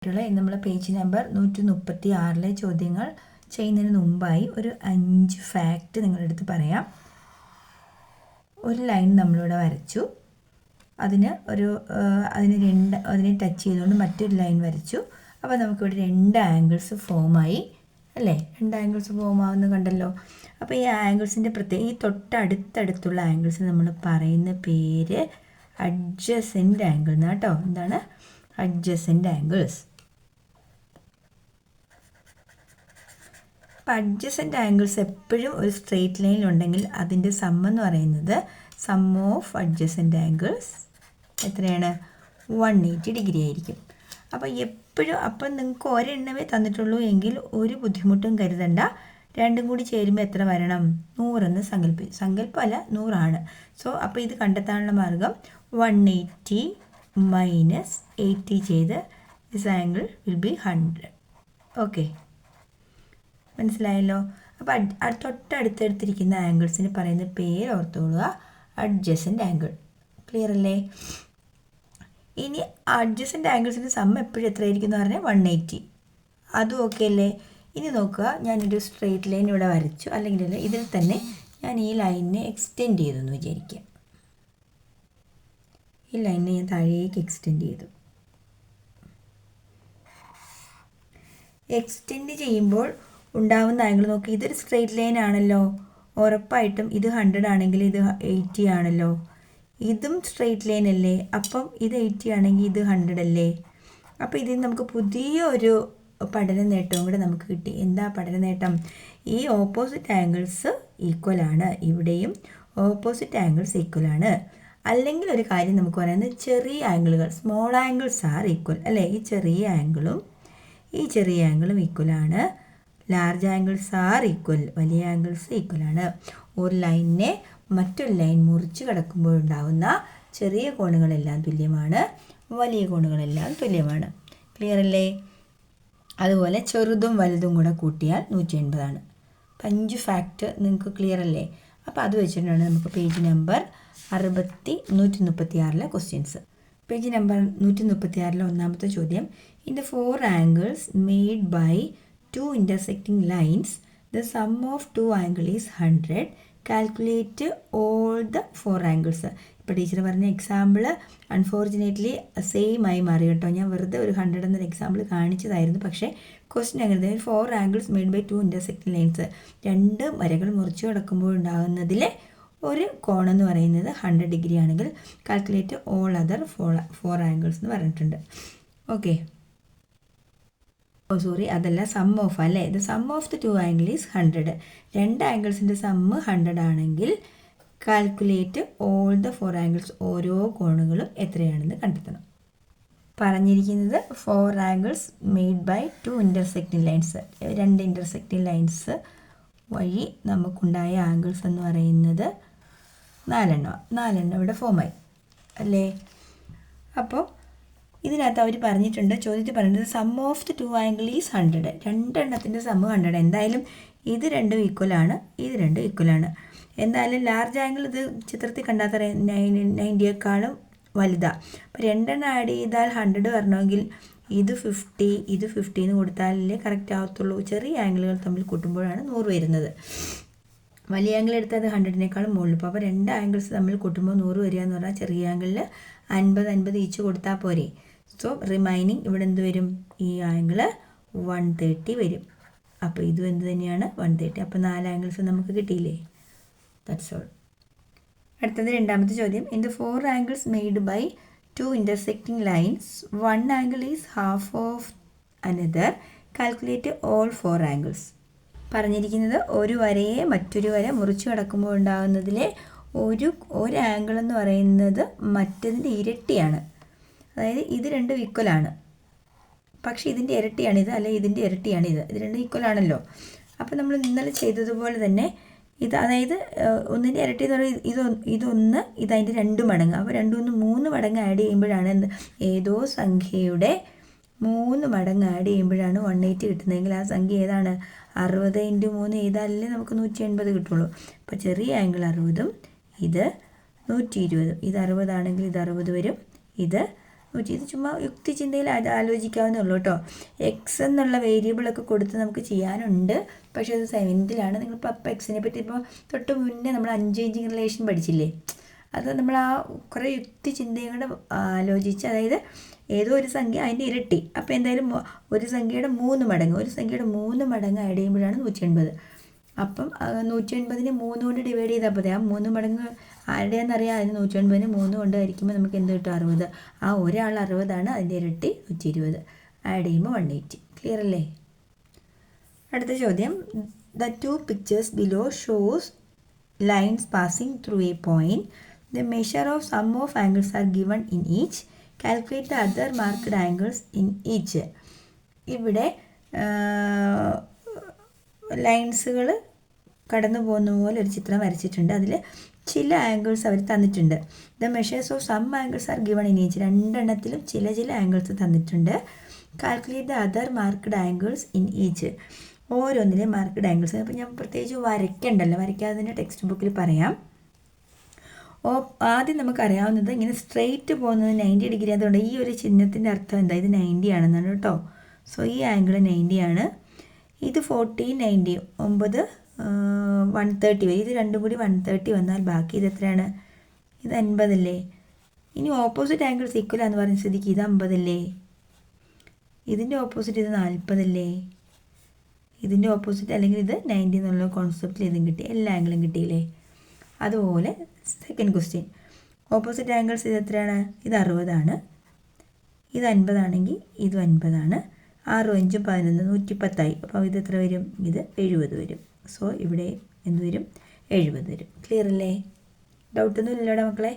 നമ്മൾ page number 136 ചോദ്യങ്ങൾ ചെയ്യുന്നതിന് മുമ്പായി ഒരു 5 ഫാക്റ്റ് നിങ്ങളുടെ അടുത്ത് പറയാം. ഒരു ലൈൻ നമ്മളിവിടെ വരച്ചു, അതിനെ ടച്ച് ചെയ്തുകൊണ്ട് മറ്റൊരു ലൈൻ വരച്ചു. അപ്പോൾ നമുക്കിവിടെ 2 ആംഗിൾസ് ഫോമായി അല്ലേ? 2 ആംഗിൾസ് ഫോം ആവുന്ന കണ്ടല്ലോ. അപ്പോൾ ഈ ആംഗിൾസിൻ്റെ ഈ തൊട്ടടുത്തുള്ള ആംഗിൾസ് നമ്മൾ പറയുന്ന പേര് അഡ്ജസെൻ്റ് ആംഗിൾ എന്നാണ് കേട്ടോ. എന്താണ്? അഡ്ജസെൻ്റ് ആംഗിൾസ്. അപ്പോൾ അഡ്ജസെൻ്റ് ആംഗിൾസ് എപ്പോഴും ഒരു സ്ട്രെയിറ്റ് ലൈനിൽ ഉണ്ടെങ്കിൽ അതിൻ്റെ സം എന്ന് പറയുന്നത് സം ഓഫ് അഡ്ജസെൻ്റ് ആംഗിൾസ് എത്രയാണ്? 180 ഡിഗ്രി ആയിരിക്കും. അപ്പോൾ അപ്പം നിങ്ങൾക്ക് ഒരെണ്ണമേ തന്നിട്ടുള്ളൂ എങ്കിൽ ഒരു ബുദ്ധിമുട്ടും കരുതണ്ട. രണ്ടും കൂടി ചേരുമ്പോൾ എത്ര വരണം? 100 എന്ന് സങ്കല്പമല്ല 100 ആണ്. സോ അപ്പോൾ ഇത് കണ്ടെത്താനുള്ള മാർഗം 180 മൈനസ് 80 ചെയ്ത് this angle will be 100. Okay, മനസ്സിലായല്ലോ. അപ്പോൾ തൊട്ടടുത്തെടുത്തിരിക്കുന്ന ആംഗിൾസിന് പറയുന്ന പേര് ഓർത്തുകൊള്ളുക, അഡ്ജസെൻ്റ് ആംഗിൾ. ക്ലിയർ അല്ലേ? ഇനി അഡ്ജസെൻ്റ് ആംഗിൾസിൻ്റെ സം എപ്പോഴും എത്രയായിരിക്കും എന്ന് പറഞ്ഞാൽ 180. അതും ഓക്കെ അല്ലേ? ഇനി നോക്കുക, ഞാനൊരു സ്ട്രെയിറ്റ് ലൈൻ ഇവിടെ വരച്ചു, അല്ലെങ്കിൽ ഇതിൽ തന്നെ ഞാൻ ഈ ലൈനിനെ എക്സ്റ്റെൻഡ് ചെയ്തു എന്ന് വിചാരിക്കുക. ഈ ലൈനിനെ ഞാൻ താഴേക്ക് എക്സ്റ്റെൻഡ് ചെയ്തു. എക്സ്റ്റെൻഡ് ചെയ്യുമ്പോൾ ഉണ്ടാവുന്ന ആംഗിൾ നോക്കി, ഇതൊരു സ്ട്രെയിറ്റ് ലൈൻ ആണല്ലോ. ഉറപ്പായിട്ടും ഇത് 100 ആണെങ്കിൽ ഇത് 80 ആണല്ലോ. ഇതും സ്ട്രെയിറ്റ് ലൈൻ അല്ലേ? അപ്പം ഇത് 80 ആണെങ്കിൽ ഇത് 100 അല്ലേ? അപ്പോൾ ഇതിൽ നമുക്ക് പുതിയൊരു പഠന നേട്ടവും കൂടെ നമുക്ക് കിട്ടി. എന്താ പഠന നേട്ടം? ഈ ഓപ്പോസിറ്റ് ആംഗിൾസ് ഈക്വൽ ആണ്. ഇവിടെയും ഓപ്പോസിറ്റ് ആംഗിൾസ് ഈക്വൽ ആണ്. അല്ലെങ്കിൽ ഒരു കാര്യം നമുക്ക് പറയുന്നത്, ചെറിയ ആംഗിളുകൾ, സ്മോൾ ആംഗിൾസ് ആർ ഈക്വൽ അല്ലേ? ഈ ചെറിയ ആംഗിളും ഈക്വൽ ആണ്. ലാർജ് ആംഗിൾസ് ആർ ഈക്വൽ, വലിയ ആംഗിൾസ് ഈക്വൽ ആണ്. ഒരു ലൈനിനെ മറ്റൊരു ലൈൻ മുറിച്ച് കടക്കുമ്പോഴുണ്ടാകുന്ന ചെറിയ കോണുകളെല്ലാം തുല്യമാണ്, വലിയ കോണുകളെല്ലാം തുല്യമാണ്. ക്ലിയർ അല്ലേ? അതുപോലെ ചെറുതും വലുതും കൂടെ കൂട്ടിയാൽ 180 ആണ്. 5 ഫാക്റ്റ് നിങ്ങൾക്ക് ക്ലിയർ അല്ലേ? അപ്പോൾ അത് വെച്ചിട്ടാണ് നമുക്ക് page number 136 questions. Page number 136 ഒന്നാമത്തെ ചോദ്യം, in the 4 angles made by 2 intersecting lines, the sum of 2 angle is 100. Calculate all the 4 angles. ഇപ്പോൾ ടീച്ചർ പറഞ്ഞ എക്സാമ്പിൾ അൺഫോർച്ചുനേറ്റ്ലി സെയിം ആയി മാറി കേട്ടോ. ഞാൻ വെറുതെ ഒരു 100 എന്നൊരു എക്സാമ്പിൾ കാണിച്ചതായിരുന്നു. പക്ഷേ ക്വസ്റ്റ്യൻ അങ്ങനെ 4 angles made by 2 intersecting lines, 2 വരകൾ മുറിച്ച് കിടക്കുമ്പോൾ ഉണ്ടാകുന്നതിലെ ഒരു കോണെന്ന് പറയുന്നത് 100 ഡിഗ്രി ആണെങ്കിൽ കാൽക്കുലേറ്റ് ഓൾ അതർ 4 ആംഗിൾസ് എന്ന് പറഞ്ഞിട്ടുണ്ട്. ഓക്കെ, അതല്ല, സം ഓഫ് അല്ലേ? The sum of the 2 angle is 100. 2 ആംഗിൾസിൻ്റെ സമ്മ് 100 ആണെങ്കിൽ കാൽക്കുലേറ്റ് ഓൾ ദ 4 ആംഗിൾസ്, ഓരോ കോണുകളും എത്രയാണെന്ന് കണ്ടെത്തണം. പറഞ്ഞിരിക്കുന്നത് 4 angles made by 2 intersecting lines, 2 intersecting lines വഴി നമുക്കുണ്ടായ ആംഗിൾസ് എന്ന് പറയുന്നത് 4 ഇവിടെ ഫോമായി അല്ലേ? അപ്പോൾ ഇതിനകത്ത് അവർ പറഞ്ഞിട്ടുണ്ട്, ചോദ്യത്തിൽ പറഞ്ഞത് sum of the 2 angle is 100. 2 എണ്ണത്തിൻ്റെ സമ്മ് 100. എന്തായാലും ഇത് രണ്ടും ഈക്വലാണ്, ഇത് രണ്ടും ഈക്വലാണ്. എന്തായാലും ലാർജ് ആംഗിൾ ഇത് ചിത്രത്തിൽ കണ്ടാത്ത 90യേക്കാളും വലുതാണ്. അപ്പോൾ 2 എണ്ണം ആഡ് ചെയ്താൽ 100 വരണമെങ്കിൽ ഇത് 50 ഇത് 50 എന്ന് കൊടുത്താലല്ലേ കറക്റ്റ് ആവത്തുള്ളൂ. ചെറിയ ആംഗിളുകൾ തമ്മിൽ കൂട്ടുമ്പോഴാണ് 100 വരുന്നത്. വലിയ ആംഗിൾ എടുത്താൽ അത് 100നേക്കാളും മുകളിൽ. അപ്പോൾ 2 ആംഗിൾസ് തമ്മിൽ കൂട്ടുമ്പോൾ 100 വരിക എന്ന് പറഞ്ഞാൽ ചെറിയ ആംഗിളിൽ 50 ഈച്ച് കൊടുത്താൽ പോരെ. സോ റിമൈനിങ് ഇവിടെ എന്ത് വരും? ഈ ആംഗിൾ 130 വരും. അപ്പോൾ ഇതും എന്ത് തന്നെയാണ്? 130. അപ്പോൾ 4 ആംഗിൾസ് നമുക്ക് കിട്ടിയില്ലേ? That's all. അടുത്തത് രണ്ടാമത്തെ ചോദ്യം, in the 4 angles made by 2 intersecting lines 1 angle is half of another. Calculate all 4 angles. പറഞ്ഞിരിക്കുന്നത് ഒരു വരയെ മറ്റൊരു വര മുറിച്ച് കടക്കുമ്പോൾ ഉണ്ടാകുന്നതിലെ ഒരു ആംഗിൾ എന്ന് പറയുന്നത് മറ്റതിൻ്റെ ഇരട്ടിയാണ്. അതായത് ഇത് രണ്ടും ഈക്വലാണ്, പക്ഷേ ഇതിൻ്റെ ഇരട്ടിയാണിത്, അല്ലെങ്കിൽ ഇതിൻ്റെ ഇരട്ടിയാണിത്. ഇത് രണ്ടും ഈക്വലാണല്ലോ. അപ്പോൾ നമ്മൾ ഇന്നലെ ചെയ്തതുപോലെ തന്നെ ഇത്, അതായത് ഒന്നിൻ്റെ ഇരട്ടി എന്ന് പറയുന്നത് ഇതതിൻ്റെ 2 മടങ്ങ്. അപ്പോൾ 2 3 മടങ്ങ് ആഡ് ചെയ്യുമ്പോഴാണ് ഏതോ സംഖ്യയുടെ 3 മടങ്ങ് ആഡ് ചെയ്യുമ്പോഴാണ് 180 കിട്ടുന്നതെങ്കിൽ ആ സംഖ്യ ഏതാണ്? 60 × 3 ചെയ്താലല്ലേ നമുക്ക് 180 കിട്ടുള്ളൂ. അപ്പോൾ ചെറിയ ആംഗിൾ 60ഉം ഇത് 120. ഇത് 60 ആണെങ്കിൽ ഇത് 60 വരും, ഇത് ഇത് ചുമ്മാ യുക്തിചിന്തയിൽ ആലോചിക്കാവുന്നേ ഉള്ളൂ കേട്ടോ. എക്സ് എന്നുള്ള വേരിയബിളൊക്കെ കൊടുത്ത് നമുക്ക് ചെയ്യാനുണ്ട്, പക്ഷേ അത് 7th-ലാണ്. നിങ്ങളിപ്പോൾ അപ്പം എക്സിനെ പറ്റി ഇപ്പോൾ തൊട്ട് മുന്നേ നമ്മൾ 5 റിലേഷൻ പഠിച്ചില്ലേ, അത് നമ്മൾ ആ കുറേ യുക്തിചിന്തയും കൂടെ ആലോചിച്ച്, അതായത് ഏതോ ഒരു സംഖ്യ അതിൻ്റെ ഇരട്ടി, അപ്പോൾ എന്തായാലും ഒരു സംഖ്യയുടെ 3 മടങ്ങ്, ഒരു സംഖ്യയുടെ 3 മടങ്ങ് ആഡ് ചെയ്യുമ്പോഴാണ് 180. അപ്പം 180-നെ 3 കൊണ്ട് ഡിവൈഡ് ചെയ്താൽ മതി. ആ 3 മടങ്ങ് ആരുടെയാണെന്നറിയാം. അതിന് 180-നെ 3 കൊണ്ട് ഹരിക്കുമ്പോൾ നമുക്ക് എന്ത് കിട്ടും? 60. ആ ഒരാൾ 60ആണ്, അതിൻ്റെ ഇരട്ടി 120. ആഡ് ചെയ്യുമ്പോൾ 180. ക്ലിയർ അല്ലേ? അടുത്ത ചോദ്യം. The 2 pictures below shows lines passing through a point. The measure of sum of angles are given in each. Calculate the other marked angles in each. ഇവിടെ ലൈൻസുകൾ കടന്നു പോകുന്ന പോലെ ഒരു ചിത്രം വരച്ചിട്ടുണ്ട്. അതിൽ ചില ആംഗിൾസ് അവർ തന്നിട്ടുണ്ട്. The measures of some angles are given in each. രണ്ടെണ്ണത്തിലും ചില ആംഗിൾസ് തന്നിട്ടുണ്ട്. Calculate the other marked angles in each. ഓരോന്നിലെ മാർക്ക്ഡ് ആംഗിൾസ്. അപ്പോൾ ഞാൻ പ്രത്യേകിച്ച് വരയ്ക്കണ്ടല്ലോ, വരയ്ക്കാതെ തന്നെ ടെക്സ്റ്റ് ബുക്കിൽ പറയാം. ആദ്യം നമുക്കറിയാവുന്നത് ഇങ്ങനെ സ്ട്രെയിറ്റ് പോകുന്നത് 90 ഡിഗ്രി. അതുകൊണ്ട് ഈ ഒരു ചിഹ്നത്തിൻ്റെ അർത്ഥം എന്താ? ഇത് 90 ആണെന്നാണ് കേട്ടോ. സോ ഈ ആംഗിൾ 90 ആണ്. ഇത് 40, 90, 9, 130 വരും. ഇത് രണ്ടും കൂടി 130 വന്നാൽ ബാക്കി ഇത് എത്രയാണ്? ഇത് 50 അല്ലേ? ഇനി ഓപ്പോസിറ്റ് ആംഗിൾസ് ഈക്വൽ ആണെന്ന് പറയുന്ന സ്ഥിതിക്ക് ഇത് 50 അല്ലേ? ഇതിൻ്റെ ഓപ്പോസിറ്റ് ഇത് 40 അല്ലേ? ഇതിൻ്റെ ഓപ്പോസിറ്റ് അല്ലെങ്കിൽ ഇത് 90 എന്നുള്ള കോൺസെപ്റ്റിൽ ഇതും കിട്ടി. എല്ലാ ആംഗിളും കിട്ടിയില്ലേ? അതുപോലെ സെക്കൻഡ് ക്വസ്റ്റ്യൻ. ഓപ്പോസിറ്റ് ആംഗിൾസ് ഇത് എത്രയാണ്? ഇത് 60 ആണ്. ഇത് 50 ആണെങ്കിൽ ഇതും 50 ആണ്. 6, 5, 11, 110 അപ്പോൾ ഇത് എത്ര വരും? ഇത് 70 വരും. സോ ഇവിടെ എന്ത് വരും? 70 വരും. ക്ലിയർ അല്ലേ? ഡൗട്ടൊന്നും ഇല്ലല്ലോ മക്കളെ?